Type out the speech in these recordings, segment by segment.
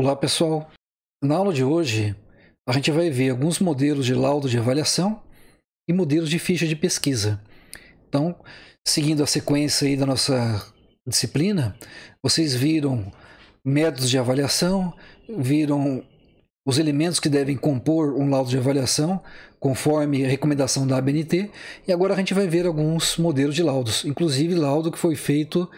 Olá pessoal, na aula de hoje a gente vai ver alguns modelos de laudo de avaliação e modelos de ficha de pesquisa. Então, seguindo a sequência aí da nossa disciplina, vocês viram métodos de avaliação, viram os elementos que devem compor um laudo de avaliação, conforme a recomendação da ABNT, e agora a gente vai ver alguns modelos de laudos, inclusive laudo que foi feito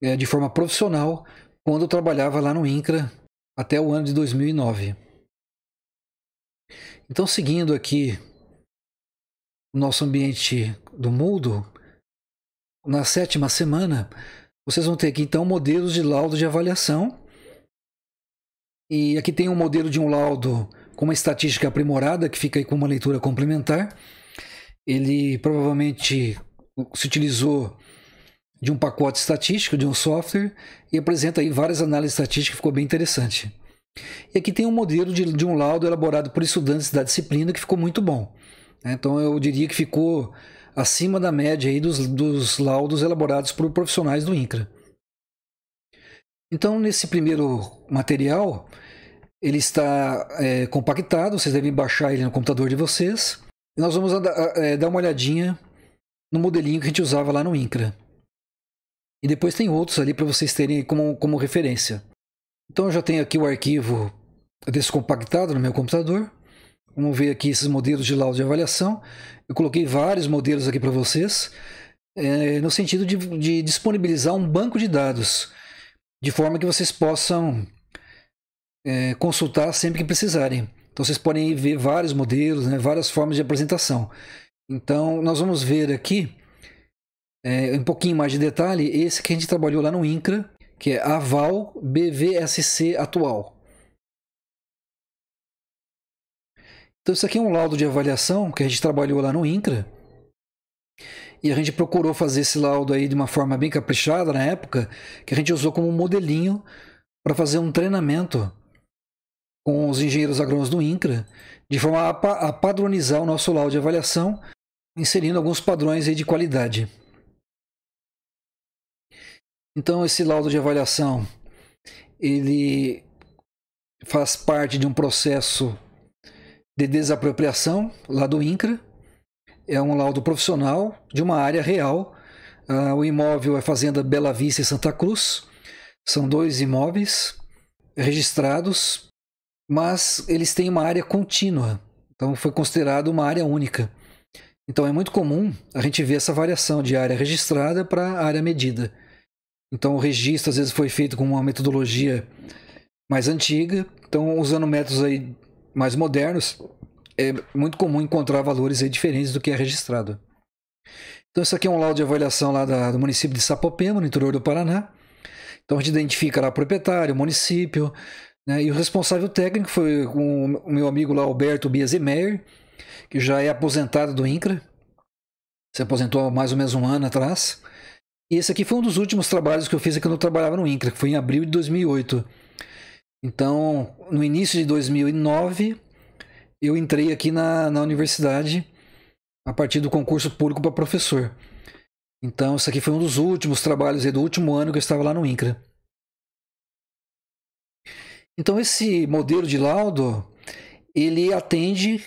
de forma profissional quando eu trabalhava lá no INCRA, até o ano de 2009. Então, seguindo aqui o nosso ambiente do Moodle, na 7ª semana, vocês vão ter aqui então modelos de laudo de avaliação. E aqui tem um modelo de um laudo com uma estatística aprimorada, que fica aí com uma leitura complementar. Ele provavelmente se utilizou de um pacote estatístico, de um software, e apresenta aí várias análises estatísticas, ficou bem interessante. E aqui tem um modelo de um laudo elaborado por estudantes da disciplina que ficou muito bom. Então eu diria que ficou acima da média aí dos laudos elaborados por profissionais do INCRA. Então nesse primeiro material, ele está compactado, vocês devem baixar ele no computador de vocês. E nós vamos dar uma olhadinha no modelinho que a gente usava lá no INCRA. E depois tem outros ali para vocês terem como referência. Então eu já tenho aqui o arquivo descompactado no meu computador. Vamos ver aqui esses modelos de laudo de avaliação. Eu coloquei vários modelos aqui para vocês, no sentido de disponibilizar um banco de dados, de forma que vocês possam consultar sempre que precisarem. Então vocês podem ver vários modelos, várias formas de apresentação. Então nós vamos ver aqui um pouquinho mais de detalhe, esse que a gente trabalhou lá no INCRA, que é Aval BVSC atual. Então isso aqui é um laudo de avaliação que a gente trabalhou lá no INCRA. E a gente procurou fazer esse laudo aí de uma forma bem caprichada na época, que a gente usou como modelinho para fazer um treinamento com os engenheiros agrônomos do INCRA, de forma a padronizar o nosso laudo de avaliação, inserindo alguns padrões aí de qualidade. Então esse laudo de avaliação, ele faz parte de um processo de desapropriação lá do INCRA. É um laudo profissional de uma área real. O imóvel é a Fazenda Bela Vista em Santa Cruz. São 2 imóveis registrados, mas eles têm uma área contínua. Então foi considerado uma área única. Então é muito comum a gente ver essa variação de área registrada para área medida. Então o registro às vezes foi feito com uma metodologia mais antiga. Então usando métodos aí mais modernos, é muito comum encontrar valores aí diferentes do que é registrado. Então isso aqui é um laudo de avaliação lá do município de Sapopemba, no interior do Paraná. Então a gente identifica lá o proprietário, o município, e o responsável técnico foi o meu amigo lá, Alberto Biasemeyer, que já é aposentado do INCRA. Se aposentou há mais ou menos um ano atrás. E esse aqui foi um dos últimos trabalhos que eu fiz quando eu trabalhava no INCRA, que foi em abril de 2008. Então, no início de 2009, eu entrei aqui na universidade a partir do concurso público para professor. Então, isso aqui foi um dos últimos trabalhos do último ano que eu estava lá no INCRA. Então, esse modelo de laudo, ele atende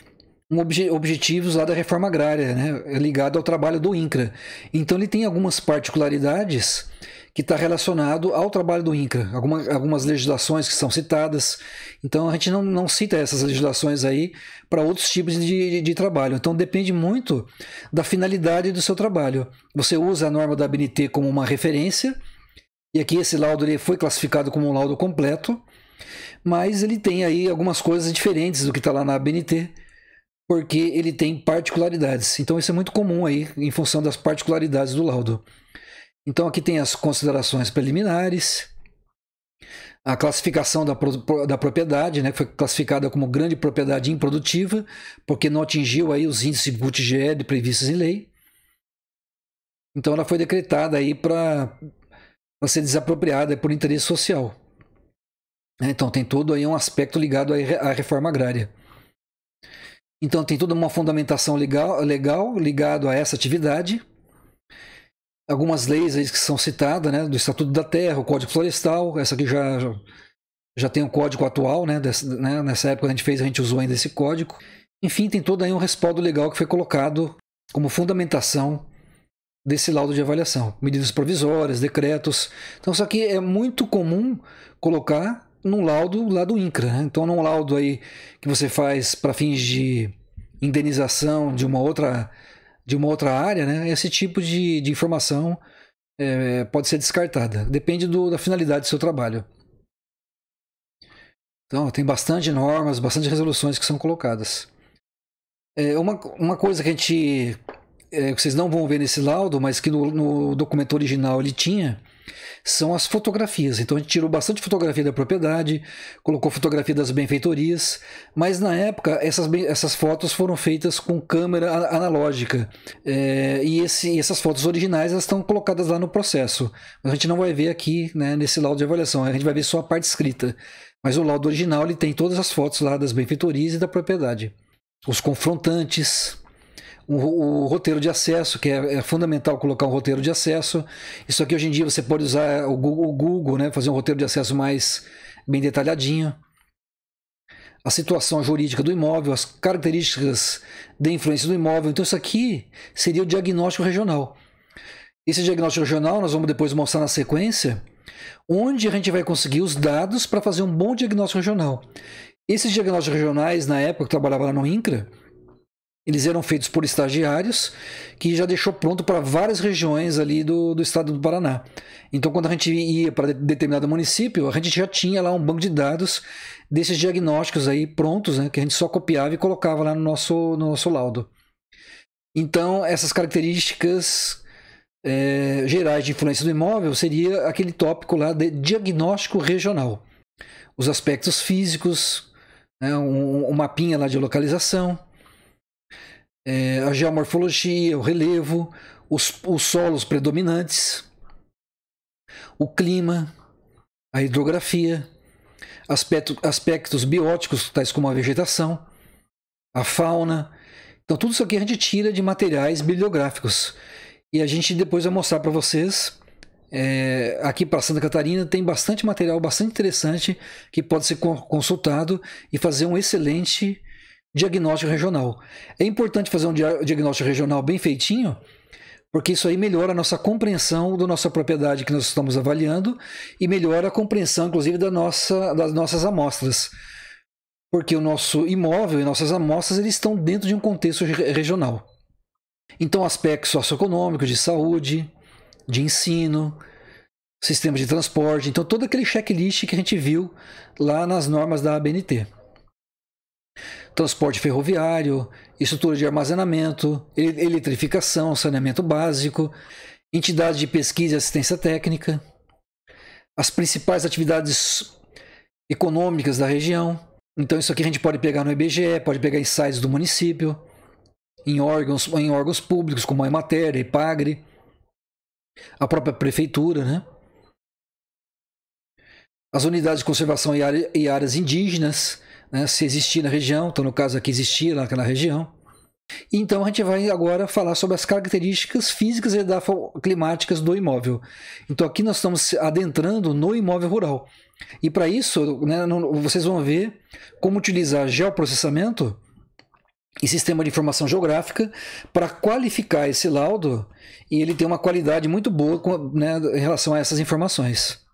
objetivos lá da reforma agrária, é ligado ao trabalho do INCRA. Então ele tem algumas particularidades que está relacionado ao trabalho do INCRA, algumas legislações que são citadas. Então a gente não cita essas legislações aí para outros tipos de trabalho. Então depende muito da finalidade do seu trabalho. Você usa a norma da ABNT como uma referência, e aqui esse laudo ele foi classificado como um laudo completo, mas ele tem aí algumas coisas diferentes do que está lá na ABNT, porque ele tem particularidades. Então isso é muito comum aí, em função das particularidades do laudo. Então aqui tem as considerações preliminares, a classificação da propriedade, que foi classificada como grande propriedade improdutiva, porque não atingiu aí os índices de GUT-GE previstos em lei. Então ela foi decretada aí para ser desapropriada por interesse social. Então tem todo aí um aspecto ligado à reforma agrária. Então tem toda uma fundamentação legal ligado a essa atividade. Algumas leis aí que são citadas, do Estatuto da Terra, o Código Florestal, essa aqui já já tem o código atual, né? Nessa época a gente usou ainda esse código. Enfim, tem todo aí um respaldo legal que foi colocado como fundamentação desse laudo de avaliação. Medidas provisórias, decretos. Então isso aqui é muito comum colocar num laudo lá do INCRA, né? Então num laudo aí que você faz para fins de indenização de uma outra área, né? Esse tipo de informação pode ser descartada. Depende da finalidade do seu trabalho. Então tem bastante normas, bastante resoluções que são colocadas. Uma coisa que vocês não vão ver nesse laudo, mas que no documento original ele tinha, são as fotografias. Então a gente tirou bastante fotografia da propriedade, colocou fotografia das benfeitorias, mas na época essas fotos foram feitas com câmera analógica. E essas fotos originais elas estão colocadas lá no processo. Mas a gente não vai ver aqui, né, nesse laudo de avaliação, a gente vai ver só a parte escrita. Mas o laudo original ele tem todas as fotos lá das benfeitorias e da propriedade. Os confrontantes, o roteiro de acesso, que é fundamental colocar um roteiro de acesso. Isso aqui hoje em dia você pode usar o Google, né, fazer um roteiro de acesso mais bem detalhadinho. A situação jurídica do imóvel, as características de influência do imóvel. Então isso aqui seria o diagnóstico regional. Esse diagnóstico regional nós vamos depois mostrar na sequência, onde a gente vai conseguir os dados para fazer um bom diagnóstico regional. Esses diagnósticos regionais, na época que eu trabalhava lá no INCRA, eles eram feitos por estagiários que já deixou pronto para várias regiões ali do estado do Paraná. Então, quando a gente ia para determinado município, a gente já tinha lá um banco de dados desses diagnósticos aí prontos, né, que a gente só copiava e colocava lá no nosso laudo. Então, essas características gerais de influência do imóvel seria aquele tópico lá de diagnóstico regional. Os aspectos físicos, né, um mapinha lá de localização, a geomorfologia, o relevo, os solos predominantes, o clima, a hidrografia, aspectos bióticos, tais como a vegetação, a fauna. Então tudo isso aqui a gente tira de materiais bibliográficos. E a gente depois vai mostrar para vocês, aqui para Santa Catarina tem bastante material, bastante interessante, que pode ser consultado e fazer um excelente diagnóstico regional. É importante fazer um diagnóstico regional bem feitinho, porque isso aí melhora a nossa compreensão da nossa propriedade que nós estamos avaliando e melhora a compreensão, inclusive, das nossas amostras. Porque o nosso imóvel e nossas amostras eles estão dentro de um contexto regional. Então, aspectos socioeconômicos, de saúde, de ensino, sistemas de transporte. Então, todo aquele checklist que a gente viu lá nas normas da ABNT. Transporte ferroviário, estrutura de armazenamento, eletrificação, saneamento básico, entidades de pesquisa e assistência técnica, as principais atividades econômicas da região. Então isso aqui a gente pode pegar no IBGE, pode pegar em sites do município, em órgãos públicos como a Emater, a Ipagre, a própria prefeitura, né? As unidades de conservação e áreas indígenas, né, se existir na região, então no caso aqui existia naquela região. Então a gente vai agora falar sobre as características físicas e climáticas do imóvel. Então aqui nós estamos adentrando no imóvel rural. E para isso, né, vocês vão ver como utilizar geoprocessamento e sistema de informação geográfica para qualificar esse laudo e ele ter uma qualidade muito boa, né, em relação a essas informações.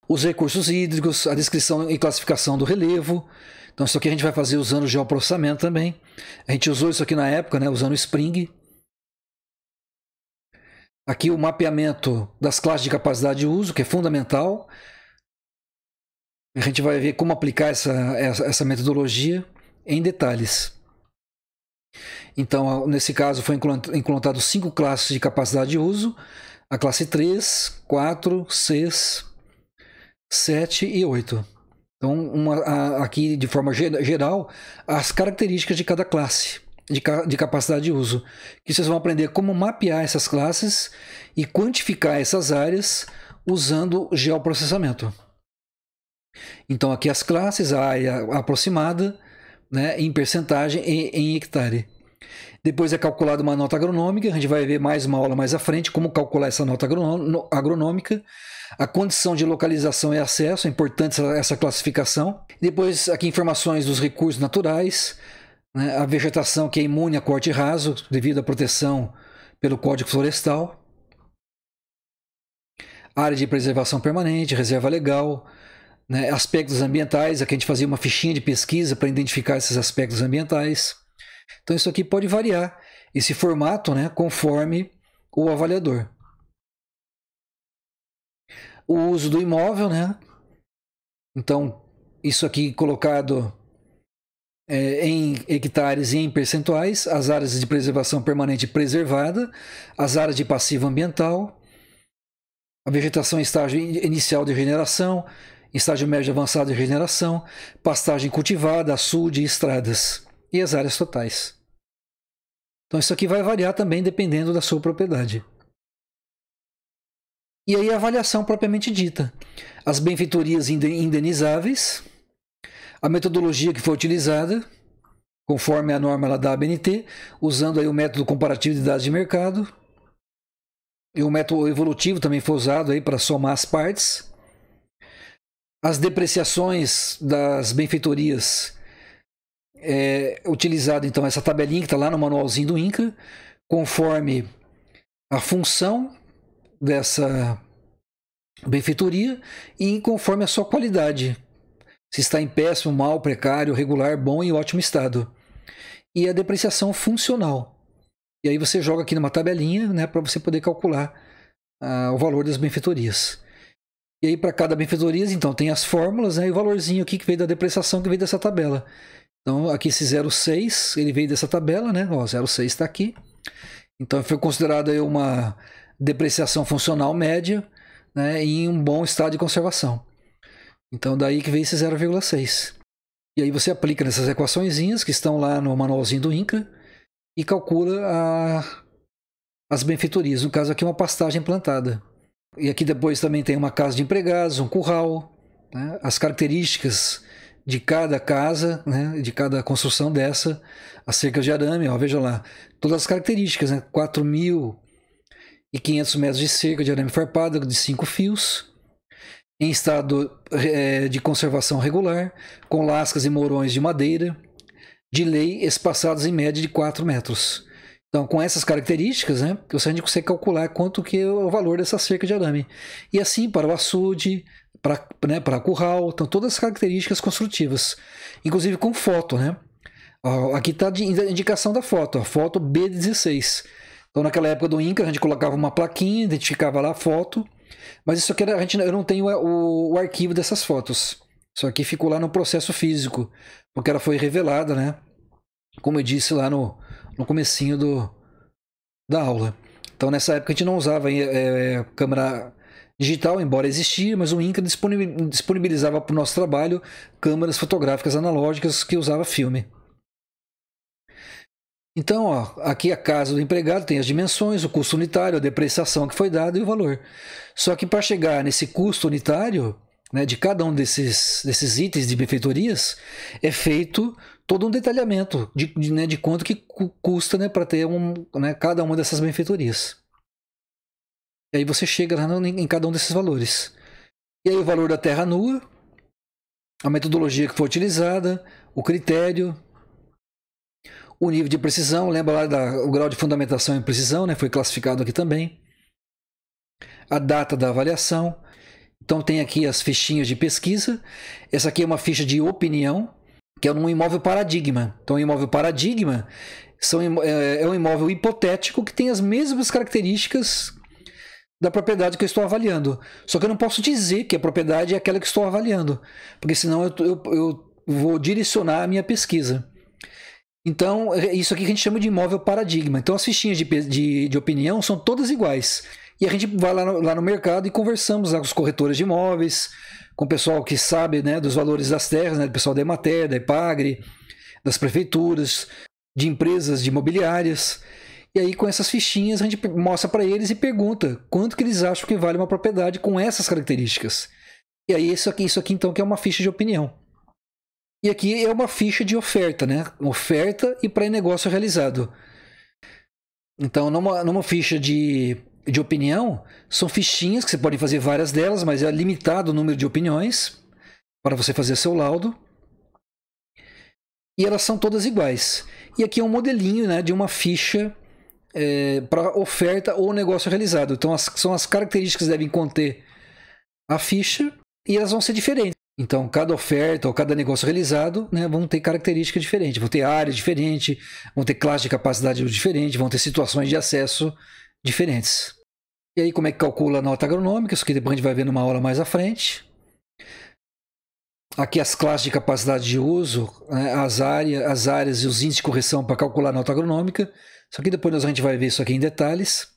Os recursos hídricos, a descrição e classificação do relevo. Então isso aqui a gente vai fazer usando o geoprocessamento também. A gente usou isso aqui na época, né, usando o Spring. Aqui o mapeamento das classes de capacidade de uso, que é fundamental. A gente vai ver como aplicar essa metodologia em detalhes. Então, nesse caso, foi implantado 5 classes de capacidade de uso. A classe 3, 4, 6, 7 e 8. Então, aqui de forma geral, as características de cada classe de capacidade de uso. Que vocês vão aprender como mapear essas classes e quantificar essas áreas usando geoprocessamento. Então, aqui as classes, a área aproximada, né, em percentagem e em hectare. Depois é calculada uma nota agronômica, a gente vai ver mais uma aula mais à frente como calcular essa nota agronômica. A condição de localização e acesso, é importante essa classificação. Depois aqui informações dos recursos naturais, né? A vegetação que é imune a corte raso devido à proteção pelo Código Florestal. Área de preservação permanente, reserva legal, né? Aspectos ambientais, aqui a gente fazia uma fichinha de pesquisa para identificar esses aspectos ambientais. Então isso aqui pode variar, esse formato, né, conforme o avaliador. O uso do imóvel, né? Então, isso aqui colocado em hectares e em percentuais, as áreas de preservação permanente preservada, as áreas de passivo ambiental, a vegetação em estágio inicial de regeneração, estágio médio avançado de regeneração, pastagem cultivada, açude e estradas, e as áreas totais. Então isso aqui vai variar também dependendo da sua propriedade. E aí a avaliação propriamente dita. As benfeitorias indenizáveis, a metodologia que foi utilizada, conforme a norma lá da ABNT, usando aí o método comparativo de dados de mercado, e o método evolutivo também foi usado aí para somar as partes. As depreciações das benfeitorias, utilizado então essa tabelinha que está lá no manualzinho do INCRA, conforme a função dessa benfeitoria e conforme a sua qualidade, se está em péssimo, mal, precário, regular, bom e ótimo estado. E a depreciação funcional. E aí você joga aqui numa tabelinha, né, para você poder calcular o valor das benfeitorias. E aí para cada benfeitoria, então, tem as fórmulas, né, e o valorzinho aqui que veio da depreciação que veio dessa tabela. Então aqui esse 0,6, ele veio dessa tabela, né, ó, 0,6 está aqui. Então foi considerada aí uma depreciação funcional média, né, em um bom estado de conservação. Então daí que veio esse 0,6. E aí você aplica nessas equaçõezinhas que estão lá no manualzinho do INCRA e calcula as benfeitorias. No caso aqui uma pastagem plantada. E aqui depois também tem uma casa de empregados, um curral, né, as características de cada casa, né, de cada construção dessa, a cerca de arame, ó, veja lá, todas as características, né, 4.500 metros de cerca de arame farpado de 5 fios, em estado de conservação regular, com lascas e mourões de madeira, de lei espaçados em média de 4 metros. Então, com essas características, né, a gente consegue calcular quanto que é o valor dessa cerca de arame. E assim, para o açude, para curral, então todas as características construtivas, inclusive com foto, né? Aqui está a indicação da foto, a foto B16. Então, naquela época do INCRA, a gente colocava uma plaquinha, identificava lá a foto, mas isso aqui eu não tenho o arquivo dessas fotos. Isso aqui ficou lá no processo físico, porque ela foi revelada, né? Como eu disse lá no comecinho da aula. Então, nessa época, a gente não usava câmera digital, embora existia, mas o INCRA disponibilizava para o nosso trabalho câmeras fotográficas analógicas que usava filme. Então, ó, aqui a casa do empregado tem as dimensões, o custo unitário, a depreciação que foi dada e o valor. Só que para chegar nesse custo unitário, né, de cada um desses itens de benfeitorias, é feito todo um detalhamento de quanto que custa, né, para ter cada uma dessas benfeitorias. E aí você chega lá em cada um desses valores. E aí o valor da terra nua, a metodologia que foi utilizada, o critério, o nível de precisão, lembra lá o grau de fundamentação e precisão, né, foi classificado aqui também. A data da avaliação. Então tem aqui as fichinhas de pesquisa. Essa aqui é uma ficha de opinião, que é um imóvel paradigma. Então o imóvel paradigma é um imóvel hipotético que tem as mesmas características da propriedade que eu estou avaliando. Só que eu não posso dizer que a propriedade é aquela que estou avaliando, porque senão eu vou direcionar a minha pesquisa. Então, isso aqui que a gente chama de imóvel paradigma. Então, as fichinhas de opinião são todas iguais. E a gente vai lá no mercado e conversamos lá com os corretores de imóveis, com o pessoal que sabe, né, dos valores das terras, né, do pessoal da Emater, da Epagre, das prefeituras, de empresas de imobiliárias. E aí, com essas fichinhas, a gente mostra para eles e pergunta quanto que eles acham que vale uma propriedade com essas características. E aí, isso aqui então, que é uma ficha de opinião. E aqui é uma ficha de oferta, né? Oferta e pré-negócio realizado. Então, numa ficha de opinião, são fichinhas que você pode fazer várias delas, mas é limitado o número de opiniões para você fazer seu laudo. E elas são todas iguais. E aqui é um modelinho, né, de uma ficha para oferta ou negócio realizado. Então, são as características que devem conter a ficha e elas vão ser diferentes. Então, cada oferta ou cada negócio realizado, né, vão ter características diferentes, vão ter áreas diferentes, vão ter classe de capacidade diferentes, vão ter situações de acesso diferentes. E aí, como é que calcula a nota agronômica? Isso aqui depois a gente vai ver numa aula mais à frente. Aqui as classes de capacidade de uso, né, as áreas e os índices de correção para calcular a nota agronômica. Isso aqui depois a gente vai ver isso aqui em detalhes.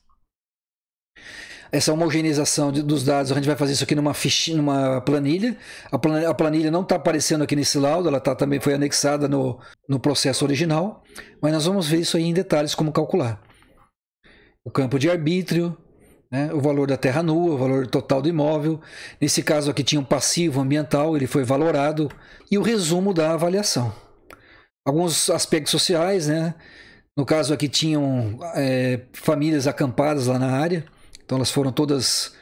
Essa homogeneização dos dados, a gente vai fazer isso aqui numa planilha. A planilha não está aparecendo aqui nesse laudo, ela também foi anexada no processo original, mas nós vamos ver isso aí em detalhes, como calcular. O campo de arbítrio, né, o valor da terra nua, o valor total do imóvel. Nesse caso aqui tinha um passivo ambiental, ele foi valorado, e o resumo da avaliação. Alguns aspectos sociais, né? No caso aqui tinham famílias acampadas lá na área, então elas foram todas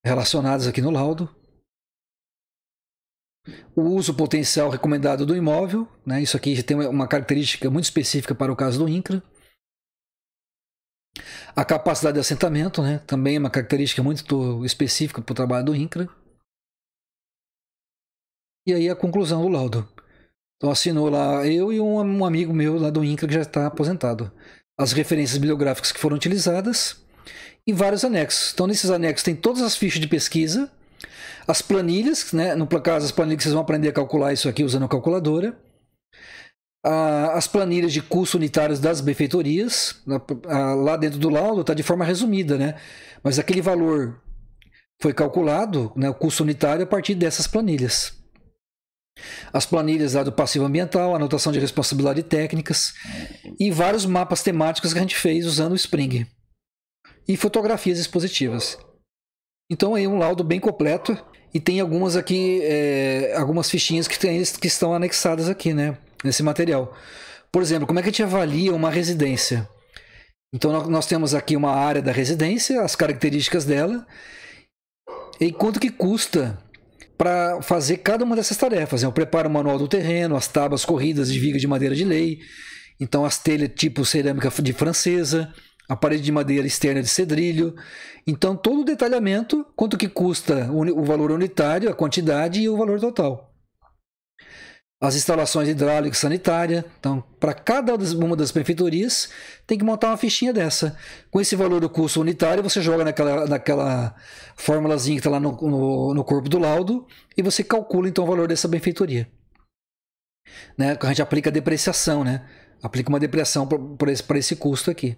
relacionadas aqui no laudo. O uso potencial recomendado do imóvel, né? Isso aqui já tem uma característica muito específica para o caso do INCRA. A capacidade de assentamento, né? Também é uma característica muito específica para o trabalho do INCRA. E aí a conclusão do laudo. Então assinou lá eu e um amigo meu lá do INCRA que já está aposentado. As referências bibliográficas que foram utilizadas e vários anexos. Então nesses anexos tem todas as fichas de pesquisa, as planilhas, né? No caso as planilhas que vocês vão aprender a calcular isso aqui usando a calculadora. As planilhas de custos unitários das benfeitorias, lá dentro do laudo está de forma resumida, né? Mas aquele valor foi calculado, né, o custo unitário, a partir dessas planilhas. As planilhas lá do passivo ambiental, anotação de responsabilidade técnicas e vários mapas temáticos que a gente fez usando o Spring. E fotografias expositivas. Então aí um laudo bem completo e tem algumas aqui, algumas fichinhas que estão anexadas aqui, né, nesse material. Por exemplo, como é que a gente avalia uma residência? Então nós temos aqui uma área da residência, as características dela e quanto que custa para fazer cada uma dessas tarefas. Eu preparo o manual do terreno, as tábuas corridas de viga de madeira de lei, então as telhas tipo cerâmica de francesa, a parede de madeira externa de cedrilho. Então todo o detalhamento, quanto que custa o valor unitário, a quantidade e o valor total. As instalações hidráulicas sanitárias. Então, para cada uma das benfeitorias, tem que montar uma fichinha dessa. Com esse valor do custo unitário, você joga naquela formulazinha que está lá no corpo do laudo e você calcula então o valor dessa benfeitoria. Né? A gente aplica a depreciação, né? Aplica uma depreciação para esse custo aqui.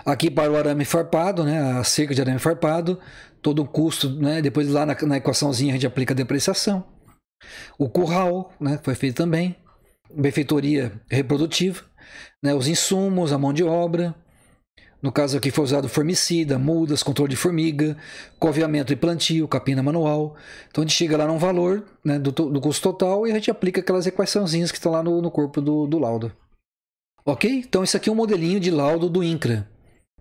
Aqui para o arame farpado, né? A cerca de arame farpado, todo o custo, né? Depois lá na equaçãozinha a gente aplica a depreciação. O curral, né, foi feito também, benfeitoria reprodutiva, né, os insumos, a mão de obra. No caso aqui foi usado formicida, mudas, controle de formiga, coveamento e plantio, capina manual. Então a gente chega lá num valor, né, do custo total e a gente aplica aquelas equaçãozinhas que estão lá no corpo do laudo. Ok? Então esse aqui é um modelinho de laudo do INCRA.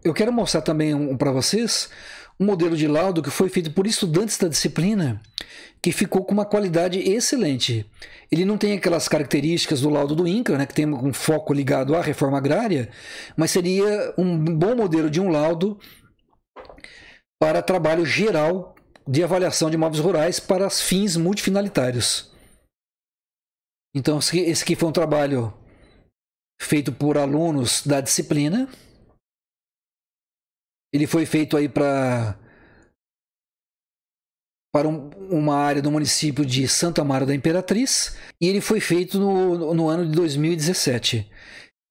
Eu quero mostrar também para vocês um modelo de laudo que foi feito por estudantes da disciplina que ficou com uma qualidade excelente. Ele não tem aquelas características do laudo do INCRA, né, que tem um foco ligado à reforma agrária, mas seria um bom modelo de um laudo para trabalho geral de avaliação de imóveis rurais para fins multifinalitários. Então esse aqui foi um trabalho feito por alunos da disciplina. Ele foi feito aí para uma área do município de Santo Amaro da Imperatriz e ele foi feito no ano de 2017.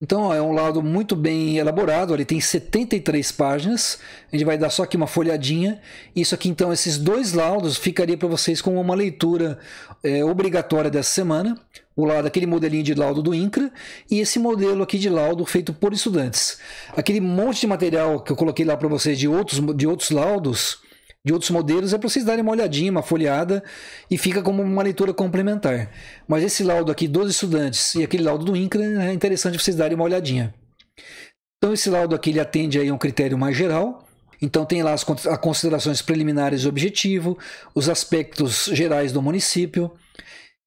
Então é um laudo muito bem elaborado, ele tem 73 páginas, a gente vai dar só aqui uma folhadinha. Isso aqui então, esses dois laudos ficaria para vocês com uma leitura obrigatória dessa semana. O lado, aquele modelinho de laudo do INCRA e esse modelo aqui de laudo feito por estudantes. Aquele monte de material que eu coloquei lá para vocês de outros laudos, de outros modelos é para vocês darem uma olhadinha, uma folheada, e fica como uma leitura complementar. Mas esse laudo aqui dos estudantes e aquele laudo do INCRA é interessante vocês darem uma olhadinha. Então esse laudo aqui ele atende aí a um critério mais geral. Então tem lá as considerações preliminares de objetivo, os aspectos gerais do município,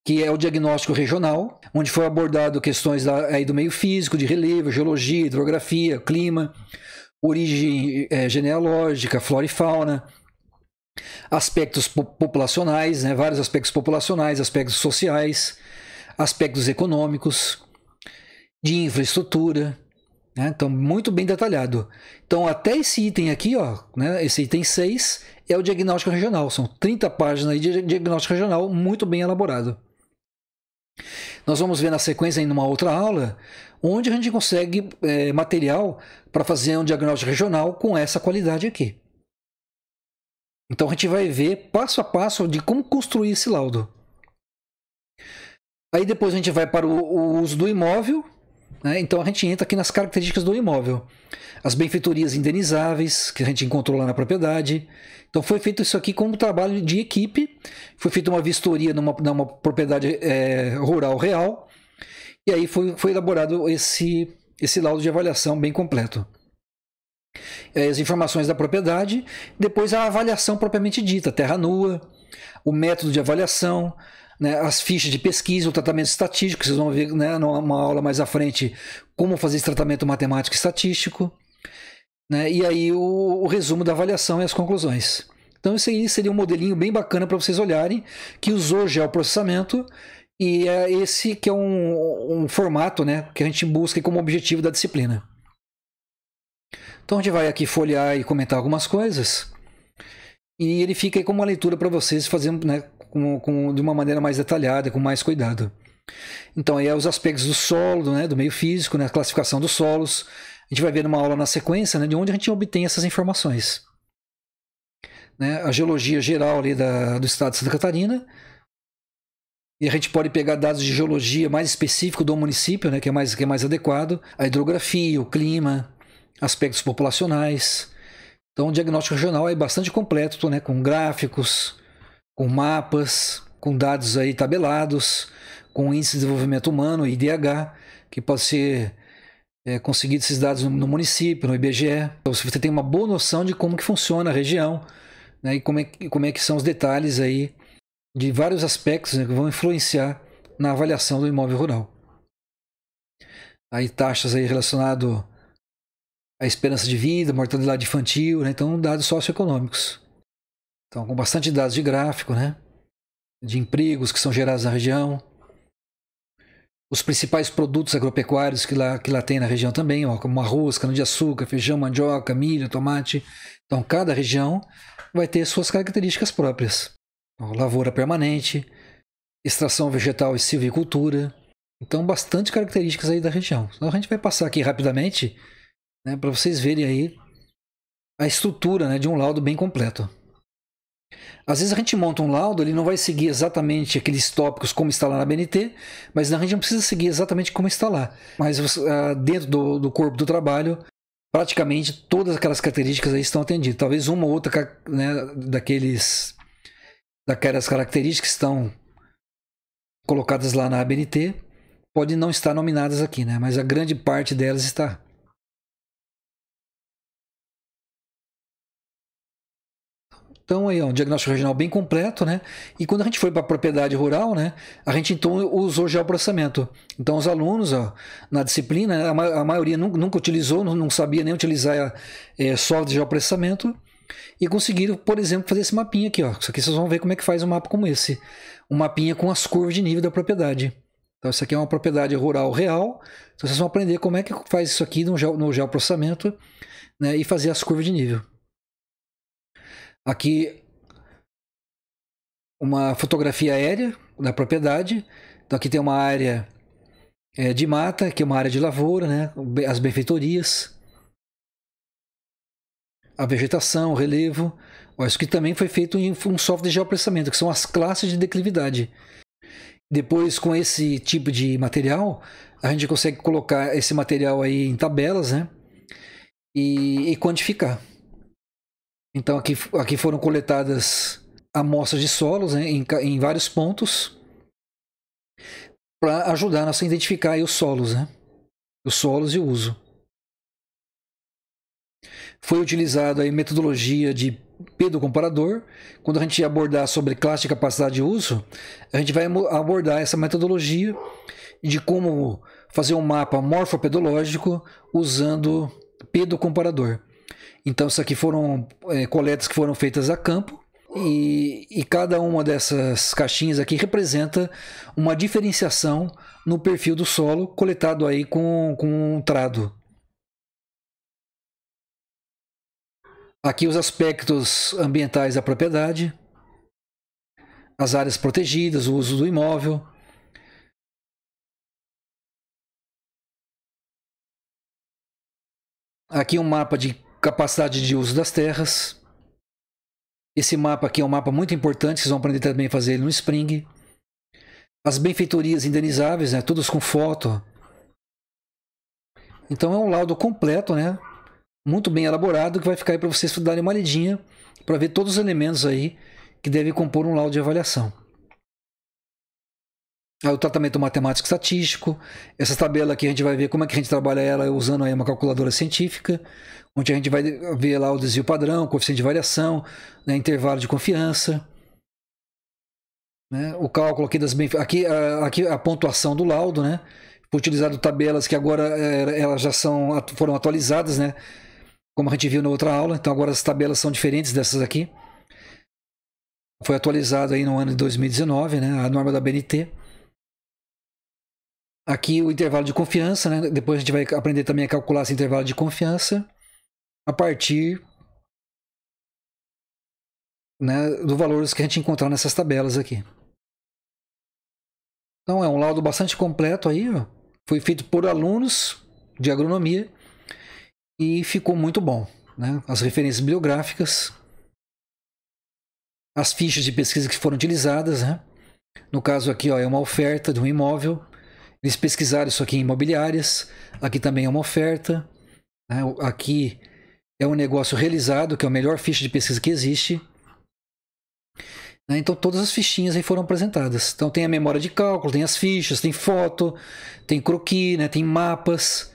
que é o diagnóstico regional, onde foi abordado questões aí do meio físico, de relevo, geologia, hidrografia, clima, origem genealógica, flora e fauna, aspectos populacionais, né, vários aspectos populacionais, aspectos sociais, aspectos econômicos, de infraestrutura, né, então muito bem detalhado. Então até esse item aqui, ó, né, esse item 6 é o diagnóstico regional, são 30 páginas aí de diagnóstico regional muito bem elaborado. Nós vamos ver na sequência em uma outra aula onde a gente consegue material para fazer um diagnóstico regional com essa qualidade aqui. Então a gente vai ver passo a passo de como construir esse laudo. Aí depois a gente vai para o uso do imóvel, né? Então a gente entra aqui nas características do imóvel. As benfeitorias indenizáveis que a gente encontrou lá na propriedade. Então foi feito isso aqui como trabalho de equipe. Foi feita uma vistoria numa propriedade rural real. E aí foi elaborado esse laudo de avaliação bem completo. As informações da propriedade, depois a avaliação propriamente dita, terra nua, o método de avaliação, né, as fichas de pesquisa, o tratamento estatístico, vocês vão ver, né, numa aula mais à frente como fazer esse tratamento matemático e estatístico, né, e aí o resumo da avaliação e as conclusões. Então esse aí seria um modelinho bem bacana para vocês olharem, que usou geoprocessamento, e é esse que é um formato, né, que a gente busca como objetivo da disciplina. Então a gente vai aqui folhear e comentar algumas coisas, e ele fica aí como uma leitura para vocês fazendo, né, de uma maneira mais detalhada, com mais cuidado. Então aí é os aspectos do solo, né, do meio físico, né, a classificação dos solos. A gente vai ver numa aula na sequência, né, de onde a gente obtém essas informações. Né, a geologia geral ali do estado de Santa Catarina. E a gente pode pegar dados de geologia mais específico do município, né, que é mais adequado. A hidrografia, o clima, aspectos populacionais. Então o diagnóstico regional é bastante completo, né, com gráficos, com mapas, com dados aí tabelados, com índice de desenvolvimento humano, IDH, que pode ser conseguido esses dados no município, no IBGE. Então você tem uma boa noção de como que funciona a região, né, e como é que são os detalhes aí de vários aspectos, né, que vão influenciar na avaliação do imóvel rural. Aí taxas aí relacionado à esperança de vida, mortalidade infantil, né, então dados socioeconômicos. Então com bastante dados de gráfico, né, de empregos que são gerados na região. Os principais produtos agropecuários que lá tem na região também, ó, como arroz, cana-de-açúcar, feijão, mandioca, milho, tomate. Então cada região vai ter suas características próprias. Ó, lavoura permanente, extração vegetal e silvicultura. Então bastante características aí da região. Então a gente vai passar aqui rapidamente, né, para vocês verem aí a estrutura, né, de um laudo bem completo. Às vezes a gente monta um laudo, ele não vai seguir exatamente aqueles tópicos como está lá na BNT, mas a gente não precisa seguir exatamente como está lá. Mas dentro do corpo do trabalho, praticamente todas aquelas características aí estão atendidas. Talvez uma ou outra, né, daquelas características que estão colocadas lá na ABNT podem não estar nominadas aqui, né? Mas a grande parte delas está. Então aí, ó, um diagnóstico regional bem completo, né? E quando a gente foi para a propriedade rural, né, a gente então usou geoprocessamento. Então os alunos, ó, na disciplina, a maioria nunca utilizou, não sabia nem utilizar software de geoprocessamento e conseguiram, por exemplo, fazer esse mapinha aqui, ó. Isso aqui vocês vão ver como é que faz um mapa como esse, um mapinha com as curvas de nível da propriedade. Então isso aqui é uma propriedade rural real. Então vocês vão aprender como é que faz isso aqui no geoprocessamento, né, e fazer as curvas de nível. Aqui uma fotografia aérea da propriedade. Então aqui tem uma área de mata, aqui é uma área de lavoura, né? As benfeitorias, a vegetação, o relevo. Ó, isso aqui também foi feito em um software de geoprocessamento, que são as classes de declividade. Depois, com esse tipo de material, a gente consegue colocar esse material aí em tabelas, né? E quantificar. Então aqui foram coletadas amostras de solos, né, em vários pontos para ajudar a identificar aí os solos, né? Os solos e o uso. Foi utilizada a metodologia de P do comparador. Quando a gente abordar sobre classe de capacidade de uso, a gente vai abordar essa metodologia de como fazer um mapa morfopedológico usando P do comparador. Então, isso aqui foram coletas que foram feitas a campo, e cada uma dessas caixinhas aqui representa uma diferenciação no perfil do solo coletado aí com um trado. Aqui os aspectos ambientais da propriedade, as áreas protegidas, o uso do imóvel. Aqui um mapa de capacidade de uso das terras. Esse mapa aqui é um mapa muito importante, vocês vão aprender também a fazer ele no Spring. As benfeitorias indenizáveis, né, todos com foto. Então é um laudo completo, né, muito bem elaborado, que vai ficar aí para vocês darem uma lidinha para ver todos os elementos aí que devem compor um laudo de avaliação. O tratamento matemático estatístico. Essa tabela aqui a gente vai ver como é que a gente trabalha ela usando aí uma calculadora científica, onde a gente vai ver lá o desvio padrão, coeficiente de variação, né, intervalo de confiança, né, o cálculo aqui aqui a pontuação do laudo, né? Foi utilizado tabelas que agora elas já foram atualizadas, né? Como a gente viu na outra aula, então agora as tabelas são diferentes dessas aqui. Foi atualizado aí no ano de 2019, né? A norma da BNT. Aqui o intervalo de confiança, né? Depois a gente vai aprender também a calcular esse intervalo de confiança a partir, né, do valores que a gente encontrar nessas tabelas aqui. Então é um laudo bastante completo aí, ó. Foi feito por alunos de agronomia e ficou muito bom, né? As referências bibliográficas, as fichas de pesquisa que foram utilizadas, né? No caso aqui, ó, é uma oferta de um imóvel. Eles pesquisaram isso aqui em imobiliárias. Aqui também é uma oferta, né? Aqui é um negócio realizado, que é a melhor ficha de pesquisa que existe. Então todas as fichinhas aí foram apresentadas. Então tem a memória de cálculo, tem as fichas, tem foto, tem croquis, né? Tem mapas.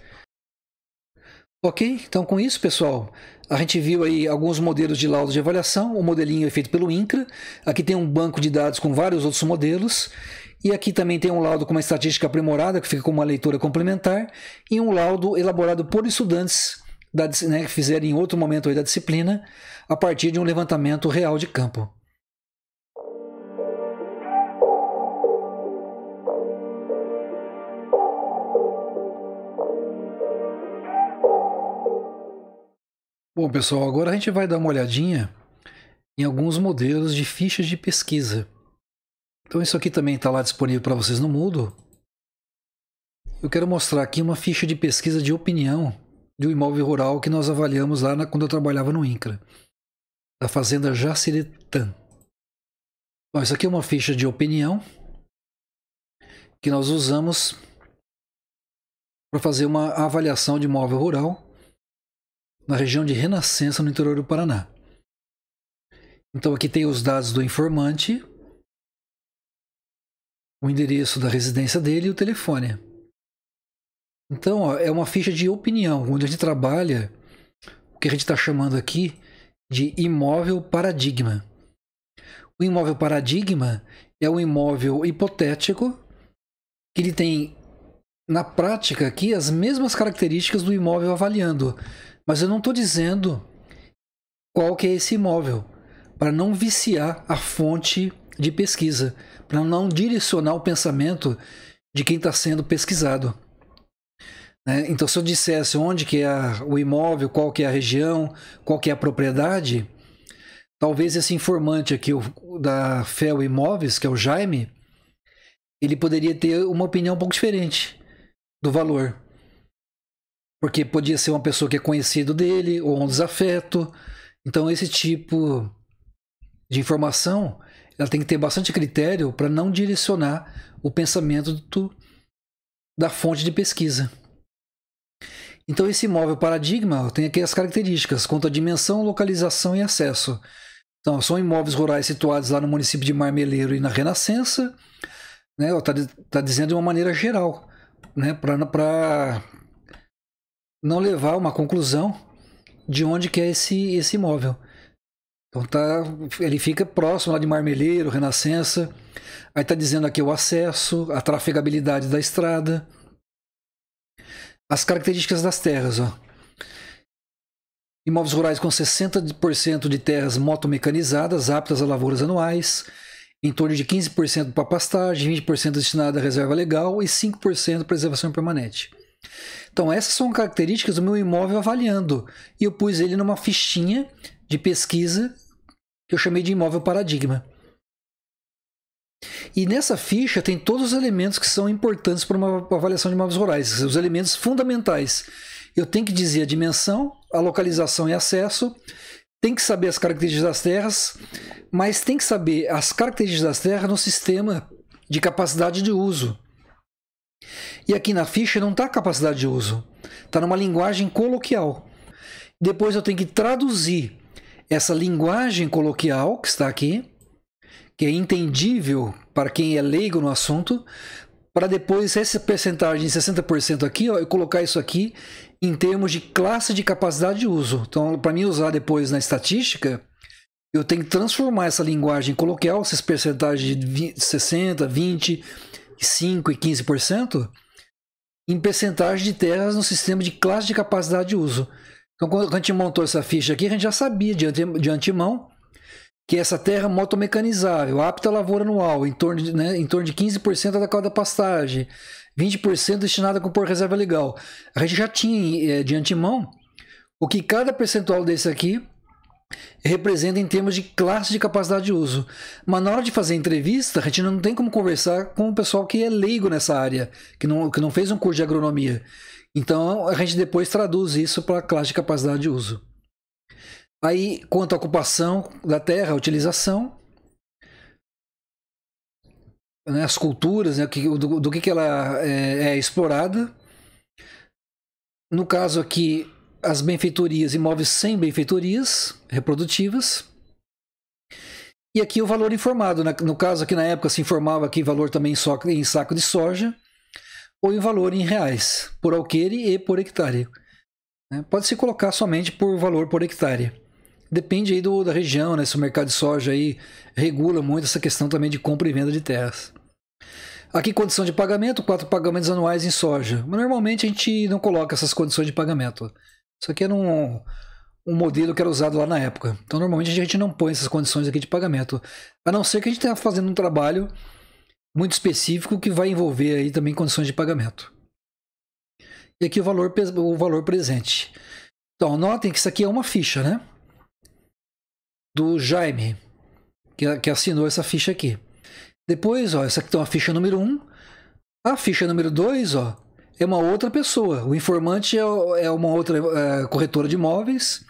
Ok? Então com isso, pessoal, a gente viu aí alguns modelos de laudo de avaliação. O modelinho é feito pelo INCRA. Aqui tem um banco de dados com vários outros modelos. E aqui também tem um laudo com uma estatística aprimorada, que fica com uma leitura complementar. E um laudo elaborado por estudantes né, que fizeram em outro momento aí da disciplina, a partir de um levantamento real de campo. Bom, pessoal, agora a gente vai dar uma olhadinha em alguns modelos de fichas de pesquisa. Então isso aqui também está lá disponível para vocês no Moodle. Eu quero mostrar aqui uma ficha de pesquisa de opinião de um imóvel rural que nós avaliamos lá quando eu trabalhava no INCRA, da fazenda Jaciretã. Bom, isso aqui é uma ficha de opinião que nós usamos para fazer uma avaliação de imóvel rural na região de Renascença, no interior do Paraná. Então aqui tem os dados do informante, o endereço da residência dele e o telefone. Então ó, é uma ficha de opinião, onde a gente trabalha o que a gente está chamando aqui de imóvel paradigma. O imóvel paradigma é um imóvel hipotético que ele tem, na prática aqui, as mesmas características do imóvel avaliando. Mas eu não estou dizendo qual que é esse imóvel, para não viciar a fonte de pesquisa, para não direcionar o pensamento de quem está sendo pesquisado. Né? Então, se eu dissesse onde que é o imóvel, qual que é a região, qual que é a propriedade, talvez esse informante aqui da FEL Imóveis, que é o Jaime, ele poderia ter uma opinião um pouco diferente do valor. Porque podia ser uma pessoa que é conhecido dele, ou um desafeto. Então esse tipo de informação, ela tem que ter bastante critério para não direcionar o pensamento da fonte de pesquisa. Então esse imóvel paradigma tem aqui as características quanto à dimensão, localização e acesso. Então são imóveis rurais situados lá no município de Marmeleiro e na Renascença, né? Tá dizendo de uma maneira geral, né? Para não levar uma conclusão de onde que é esse imóvel. Então ele fica próximo lá de Marmeleiro, Renascença. Aí está dizendo aqui o acesso, a trafegabilidade da estrada, as características das terras. Ó. Imóveis rurais com 60% de terras motomecanizadas, aptas a lavouras anuais, em torno de 15% para pastagem, 20% destinado à reserva legal e 5% para preservação permanente. Então essas são características do meu imóvel avaliando. E eu pus ele numa fichinha de pesquisa que eu chamei de imóvel paradigma. E nessa ficha tem todos os elementos que são importantes para uma avaliação de imóveis rurais, os elementos fundamentais. Eu tenho que dizer a dimensão, a localização e acesso, tem que saber as características das terras, mas tem que saber as características das terras no sistema de capacidade de uso. E aqui na ficha não está capacidade de uso, está numa linguagem coloquial. Depois eu tenho que traduzir essa linguagem coloquial que está aqui, que é entendível para quem é leigo no assunto, para depois essa percentagem de 60% aqui, ó, eu colocar isso aqui em termos de classe de capacidade de uso. Então, para mim usar depois na estatística, eu tenho que transformar essa linguagem coloquial, essas percentagens de 60%, 20%, 5% e 15%, em percentagem de terras no sistema de classe de capacidade de uso. Então, quando a gente montou essa ficha aqui, a gente já sabia de antemão que essa terra motomecanizável, apta à lavoura anual, em torno de 15% adequada à pastagem, 20% destinada a compor reserva legal. A gente já tinha de antemão o que cada percentual desse aqui representa em termos de classe de capacidade de uso. Mas na hora de fazer entrevista, a gente não tem como conversar com o pessoal que é leigo nessa área, que não fez um curso de agronomia. Então a gente depois traduz isso para a classe de capacidade de uso. Aí, quanto à ocupação da terra, a utilização, né, as culturas, né, do que ela é explorada. No caso aqui, as benfeitorias, imóveis sem benfeitorias reprodutivas. E aqui o valor informado. No caso aqui na época se informava aqui valor também em saco de soja ou em valor em reais, por alqueire e por hectare. Pode-se colocar somente por valor por hectare. Depende aí da região, né? Se o mercado de soja aí regula muito essa questão também de compra e venda de terras. Aqui condição de pagamento, 4 pagamentos anuais em soja. Mas normalmente a gente não coloca essas condições de pagamento. Isso aqui era um modelo que era usado lá na época. Então normalmente a gente não põe essas condições aqui de pagamento. A não ser que a gente esteja fazendo um trabalho muito específico que vai envolver aí também condições de pagamento. E aqui o valor presente. Então notem que isso aqui é uma ficha, né? Do Jaime, que assinou essa ficha aqui. Depois, ó, essa aqui tem uma ficha número 1. A ficha número 2, ó, é uma outra pessoa. O informante é uma outra corretora de imóveis.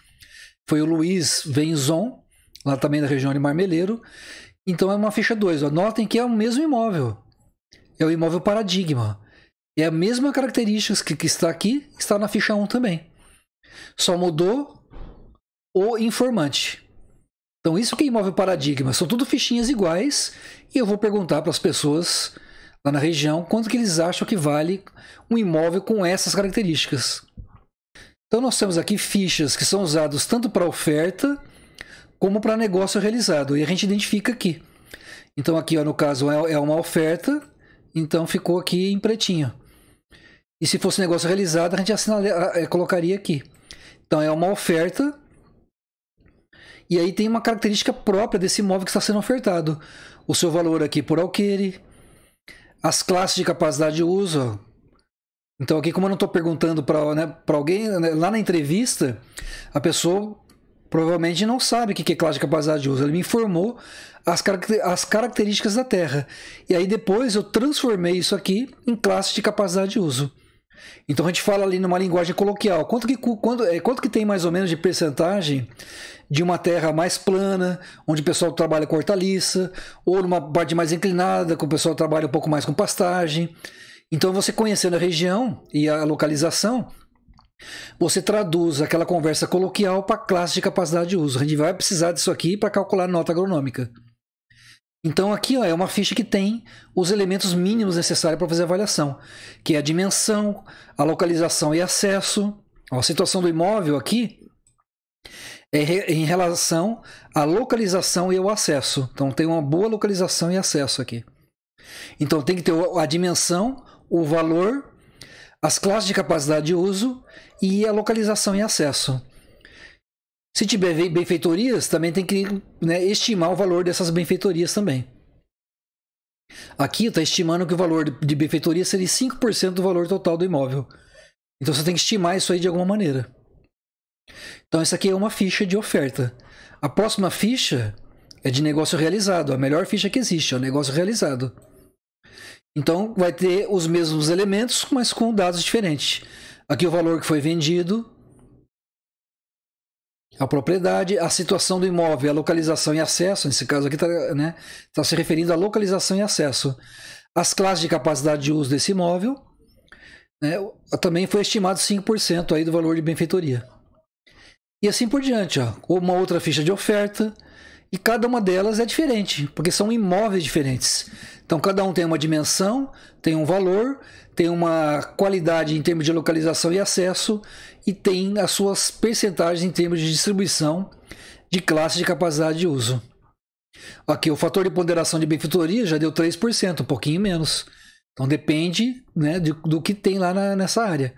Foi o Luiz Venzon, lá também da região de Marmeleiro. Então é uma ficha 2. Ó. Notem que é o mesmo imóvel. É o imóvel paradigma. É a mesma característica que está aqui, está na ficha 1 também. Só mudou o informante. Então isso que é imóvel paradigma, são tudo fichinhas iguais e eu vou perguntar para as pessoas lá na região quanto que eles acham que vale um imóvel com essas características. Então nós temos aqui fichas que são usadas tanto para oferta como para negócio realizado e a gente identifica aqui. Então aqui ó, no caso é uma oferta, então ficou aqui em pretinho. E se fosse negócio realizado a gente colocaria aqui. Então é uma oferta. E aí tem uma característica própria desse imóvel que está sendo ofertado. O seu valor aqui por alqueire, as classes de capacidade de uso. Então aqui como eu não estou perguntando para alguém, né, lá na entrevista, a pessoa provavelmente não sabe o que é classe de capacidade de uso. Ele me informou as características da terra. E aí depois eu transformei isso aqui em classe de capacidade de uso. Então a gente fala ali numa linguagem coloquial. Quanto que tem mais ou menos de percentagem de uma terra mais plana, onde o pessoal trabalha com hortaliça, ou numa parte mais inclinada, que o pessoal trabalha um pouco mais com pastagem. Então você conhecendo a região e a localização, você traduz aquela conversa coloquial para a classe de capacidade de uso. A gente vai precisar disso aqui para calcular a nota agronômica. Então aqui ó, é uma ficha que tem os elementos mínimos necessários para fazer a avaliação, que é a dimensão, a localização e acesso. Ó, a situação do imóvel aqui é em relação à localização e ao acesso. Então tem uma boa localização e acesso aqui. Então tem que ter a dimensão, o valor, as classes de capacidade de uso e a localização e acesso. Se tiver benfeitorias, também tem que, né, estimar o valor dessas benfeitorias também. Aqui está estimando que o valor de benfeitoria seria 5% do valor total do imóvel. Então você tem que estimar isso aí de alguma maneira. Então essa aqui é uma ficha de oferta. A próxima ficha é de negócio realizado. A melhor ficha que existe é o negócio realizado. Então vai ter os mesmos elementos, mas com dados diferentes. Aqui o valor que foi vendido, a propriedade, a situação do imóvel, a localização e acesso. Nesse caso aqui está, né, tá se referindo à localização e acesso. As classes de capacidade de uso desse imóvel, né, também foi estimado 5% aí do valor de benfeitoria. E assim por diante, ó, uma outra ficha de oferta, e cada uma delas é diferente, porque são imóveis diferentes. Então cada um tem uma dimensão, tem um valor, tem uma qualidade em termos de localização e acesso, e tem as suas percentagens em termos de distribuição de classe de capacidade de uso. Aqui o fator de ponderação de benfeitoria já deu 3%, um pouquinho menos. Então depende, né, do que tem lá nessa área.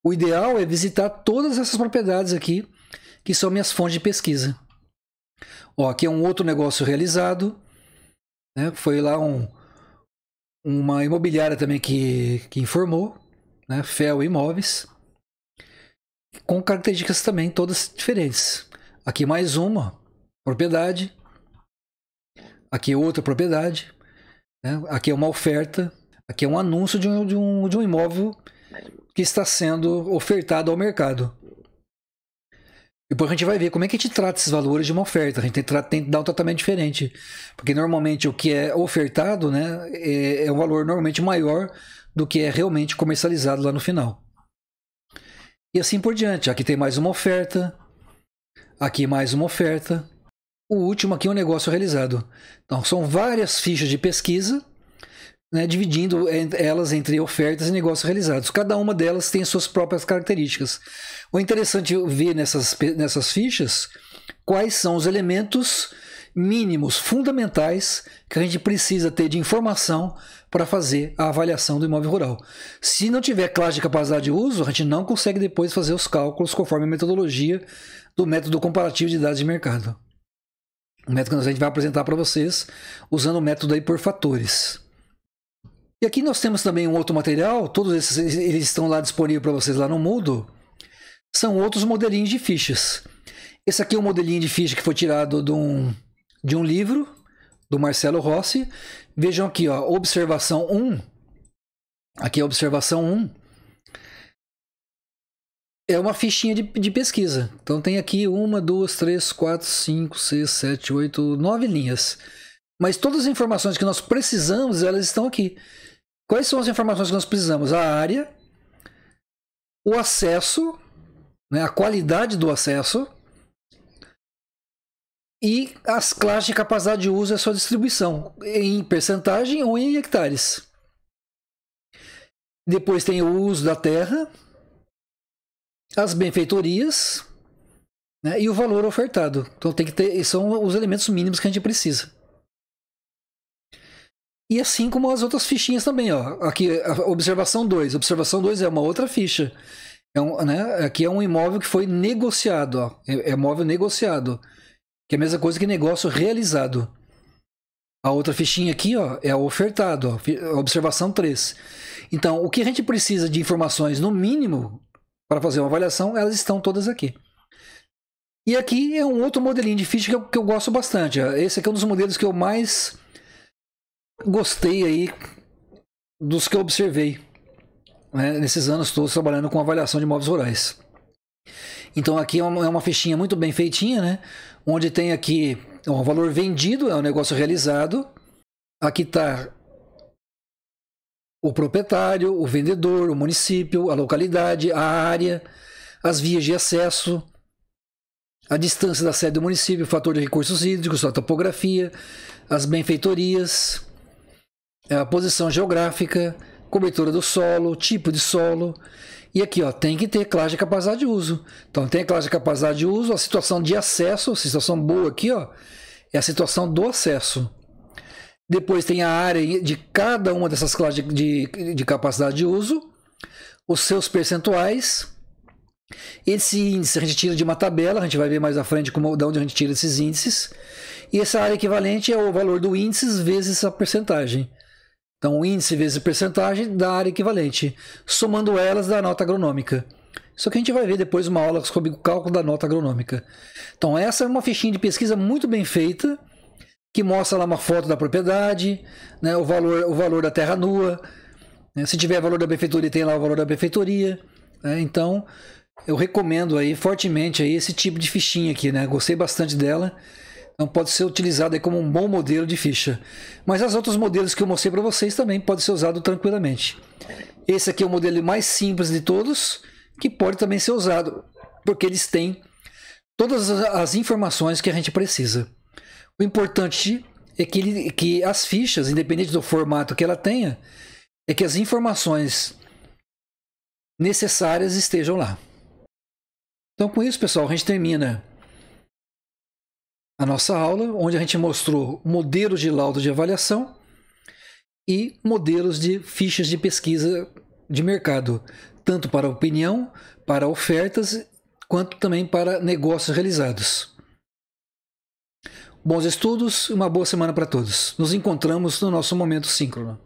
O ideal é visitar todas essas propriedades aqui, que são minhas fontes de pesquisa. Ó, aqui é um outro negócio realizado, né? Foi lá uma imobiliária também que informou, né? FEL Imóveis, com características também todas diferentes. Aqui mais uma propriedade, aqui outra propriedade, né? Aqui é uma oferta, aqui é um anúncio de um imóvel que está sendo ofertado ao mercado. Depois a gente vai ver como é que a gente trata esses valores de uma oferta. A gente tem que dar um tratamento diferente. Porque normalmente o que é ofertado, né, é um valor normalmente maior do que é realmente comercializado lá no final. E assim por diante. Aqui tem mais uma oferta. Aqui mais uma oferta. O último aqui é um negócio realizado. Então são várias fichas de pesquisa, né, dividindo elas entre ofertas e negócios realizados. Cada uma delas tem suas próprias características. O interessante é ver nessas fichas quais são os elementos mínimos, fundamentais, que a gente precisa ter de informação para fazer a avaliação do imóvel rural. Se não tiver classe de capacidade de uso, a gente não consegue depois fazer os cálculos conforme a metodologia do método comparativo de dados de mercado. O método que a gente vai apresentar para vocês usando o método aí por fatores. E aqui nós temos também um outro material, todos esses eles estão lá disponíveis para vocês lá no Moodle. São outros modelinhos de fichas. Esse aqui é um modelinho de ficha que foi tirado de um livro do Marcelo Rossi. Vejam aqui, ó, observação 1. Aqui é a observação 1. É uma fichinha de pesquisa. Então tem aqui 1, 2, 3, 4, 5, 6, 7, 8, 9 linhas. Mas todas as informações que nós precisamos, elas estão aqui. Quais são as informações que nós precisamos? A área, o acesso, né, a qualidade do acesso e as classes de capacidade de uso e a sua distribuição, em percentagem ou em hectares. Depois tem o uso da terra, as benfeitorias, né, e o valor ofertado. Então tem que ter, são os elementos mínimos que a gente precisa. E assim como as outras fichinhas também, ó. Aqui, a observação 2. Observação 2 é uma outra ficha. Né, aqui é um imóvel que foi negociado, ó. É imóvel negociado. Que é a mesma coisa que negócio realizado. A outra fichinha aqui, ó, é o ofertado, ó. Observação 3. Então, o que a gente precisa de informações, no mínimo, para fazer uma avaliação, elas estão todas aqui. E aqui é um outro modelinho de ficha que eu gosto bastante. Ó. Esse aqui é um dos modelos que eu mais gostei aí dos que eu observei, né, nesses anos todos trabalhando com avaliação de imóveis rurais. Então aqui é uma fichinha muito bem feitinha, né, onde tem aqui o valor vendido, é um negócio realizado. Aqui está o proprietário, o vendedor, o município, a localidade, a área. as vias de acesso, a distância da sede do município, o fator de recursos hídricos, a topografia, as benfeitorias, a posição geográfica, cobertura do solo, tipo de solo. E aqui, ó, tem que ter classe de capacidade de uso. Então tem a classe de capacidade de uso, a situação de acesso, a situação boa aqui, ó, é a situação do acesso. Depois tem a área de cada uma dessas classes de capacidade de uso, os seus percentuais. Esse índice a gente tira de uma tabela, a gente vai ver mais à frente de onde a gente tira esses índices. E essa área equivalente é o valor do índice vezes a percentagem. Então, o índice vezes a percentagem da área equivalente. Somando elas, dá a nota agronômica. Isso que a gente vai ver depois uma aula sobre o cálculo da nota agronômica. Então, essa é uma fichinha de pesquisa muito bem feita, que mostra lá uma foto da propriedade, né, o valor da terra nua. Né, se tiver valor da benfeitoria, tem lá o valor da benfeitoria. Né, então, eu recomendo aí fortemente aí esse tipo de fichinha aqui. Né, gostei bastante dela. Então pode ser utilizado aí como um bom modelo de ficha. Mas as outros modelos que eu mostrei para vocês também podem ser usados tranquilamente. Esse aqui é o modelo mais simples de todos, que pode também ser usado, porque eles têm todas as informações que a gente precisa. O importante é que as fichas, independente do formato que ela tenha, é que as informações necessárias estejam lá. Então com isso, pessoal, a gente termina a nossa aula, onde a gente mostrou modelos de laudo de avaliação e modelos de fichas de pesquisa de mercado, tanto para opinião, para ofertas, quanto também para negócios realizados. Bons estudos e uma boa semana para todos. Nos encontramos no nosso momento síncrono.